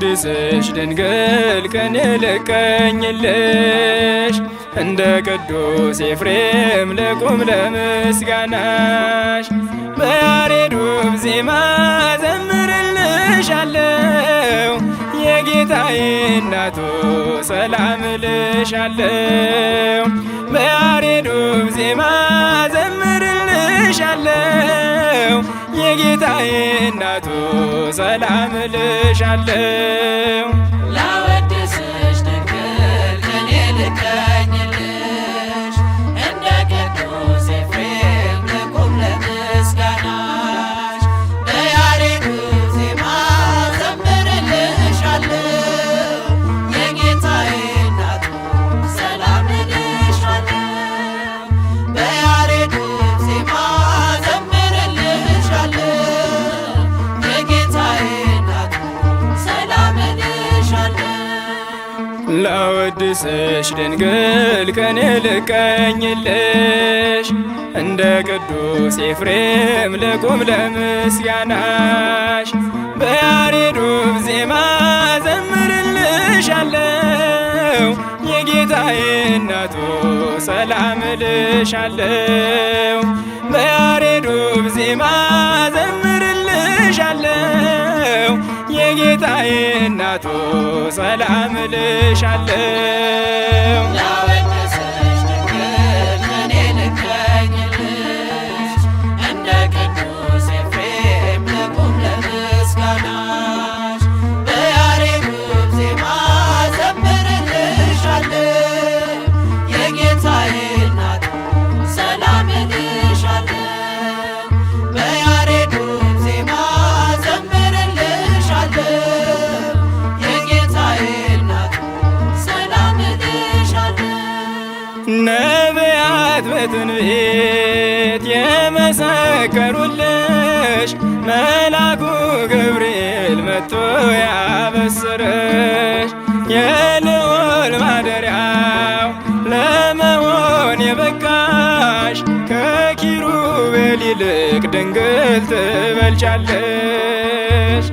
ላወድስሽ ድንግል ከኔ ልቀኝልሽ እንደ ቅዱስ ኤፍሬም ልቁም ለምስጋናሽ በያሬዱ ዜማ ዘምርልሻለው የጌታዬ እናቱ ሰላም እልሻለው በያሬዱ ዜማ ዘምርልሻለው የጌታዬ እናቱ ሰላም እልሻለው ላወድስሽ ድንግል ከኔ ልቀኝልሽ እንደ ቅዱስ ኤፍሬም ልቁም ለምስጋናሽ በያሬዱ ዜማ ዘምርልሻለው የጌታዬ እናቱ ሰላም እልሻለው በያሬዱ ዜማ ላወድስሽ ድንግል ከኔ ልቀኝልሽ እንደ ቅዱስ ኤፍሬም ልቁም ለምስጋናሽ በያሬዱ ዜማ ዘምርልሻለው የጌታዬ እናቱ ሰላም እልሻለው በያሬዱ ዜማ ዘምርልሻለው የጌታዬ እናቱ ሰላም እልሻለው ላወድስሽ ድንግል ከኔ ልቀኝልሽ እንደ ቅዱስ ኤፍሬም ልቁም ለምስጋናሽ በያሬዱ ዜማ ዘምርልሻለው የጌታዬ እናቱ ሰላም እልሻለው በያሬዱ ዜማ ነቢያት በትንቢት የመሰከሩልሽ መልአኩ ገብርኤል መጥቶ ያበሰረሽ የልዑል ማደሪያው ለመሆን የበቃሽ ከኪሩቤል ይልቅ ድንግል ትበልጫለሽ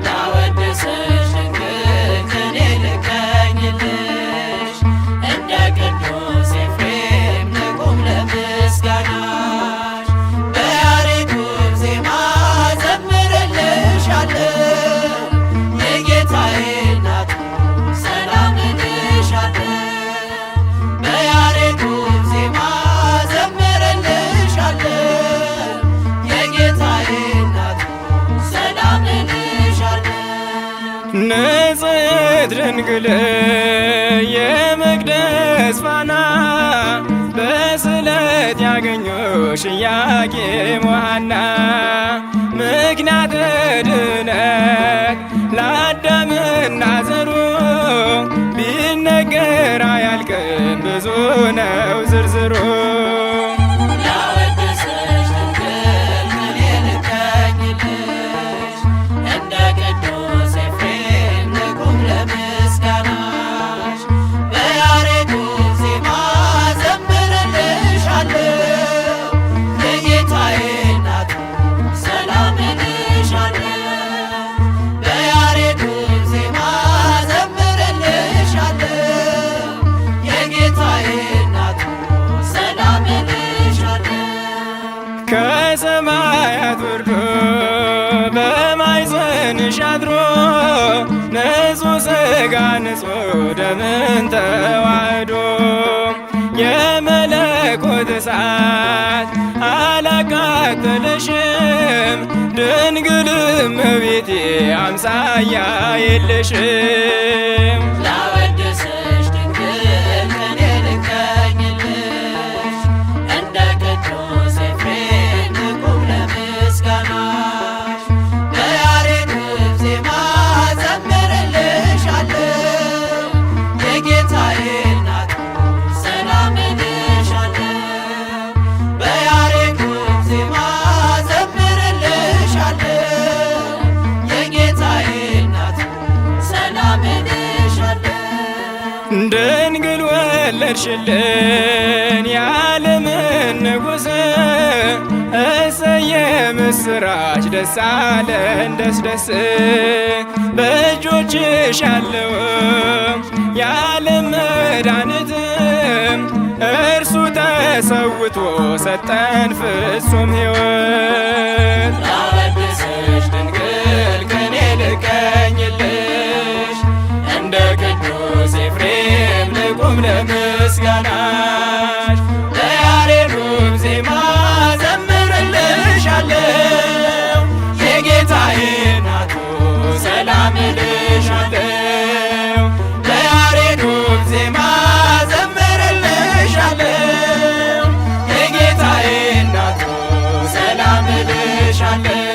ላወድስሽ ድንግል ከኔ ልቀኝልሽ እንደ ቅዱስ ኤፍሬም ልቁም ለምስጋናሽ በያሬዱ ዜማ ዘምርልሻለው የጌታዬ እናቱ ሰላም እልሻለው በያሬዱ ዜማ ዘምርልሻለው የጌታዬ እናቱ ሰላም እልሻለው ንጽሕት ድንግል የመቅደስ ፋና በስለት ያገኙሽ ኢያቄም ወሐና ምክንያተ ድኅነት ለአዳምና ዘሩ ቢነገር አያልቅም ብዙ ነው ዝርዝሩ ላወድስሽ ድንግል ከኔ ልቀኝልሽ እንደ ቅዱስ ኤፍሬም ልቁም ለምስጋናሽ በያሬዱ ዜማ ዘምርልሻለው የጌታዬ እናቱ ሰላም እልሻለው በያሬዱ ዜማ ዘምርልሻለው የጌታዬ እናቱ ሰላም እልሻለው ከሰማያት ወርዶ በማኅፀንሽ አድሮ ንጹሕ ሥጋ ንጹሕ ደምን ተዋህዶ የመለኮት እሳት አላቃጠለሽም ድንግልም እመቤቴ አምሳያ የለሽም ላወድስሽ ድንግል ከኔ ልቀኝልሽ እንደ ቅዱስ ኤፍሬም ልቁም ለምስጋናሽ በያሬዱ ዜማ ዘምርልሻለው የጌታዬ እናቱ ሰላም እልሻለው በያሬዱ ዜማ ዘምርልሻለው የጌታዬ እናቱ ሰላም እልሻለው ድንግል ወለድሽልን የዓለምን ንጉሥ እሰየ ምስራች ደስ አለን ደስ ደስ በእጆችሽ ያለውም የዓለም መድኃኒትም እርሱ ተሰውቶ ሰጠን ፍጹም ሕይወት። ላወድስሽ ድንግል ከኔ ልቀኝልሽ እንደ ቅዱስ ኤፍሬም ልቁም ለምስጋናሽ በያሬዱም ዜማ ዘምርልሻለሁ የጌታዬ እናቱ ሰላም እልሻለሁ በያሬዱም ዜማ ዘምርልሻለሁ የጌታዬ እናቱ ሰላም እልሻለሁ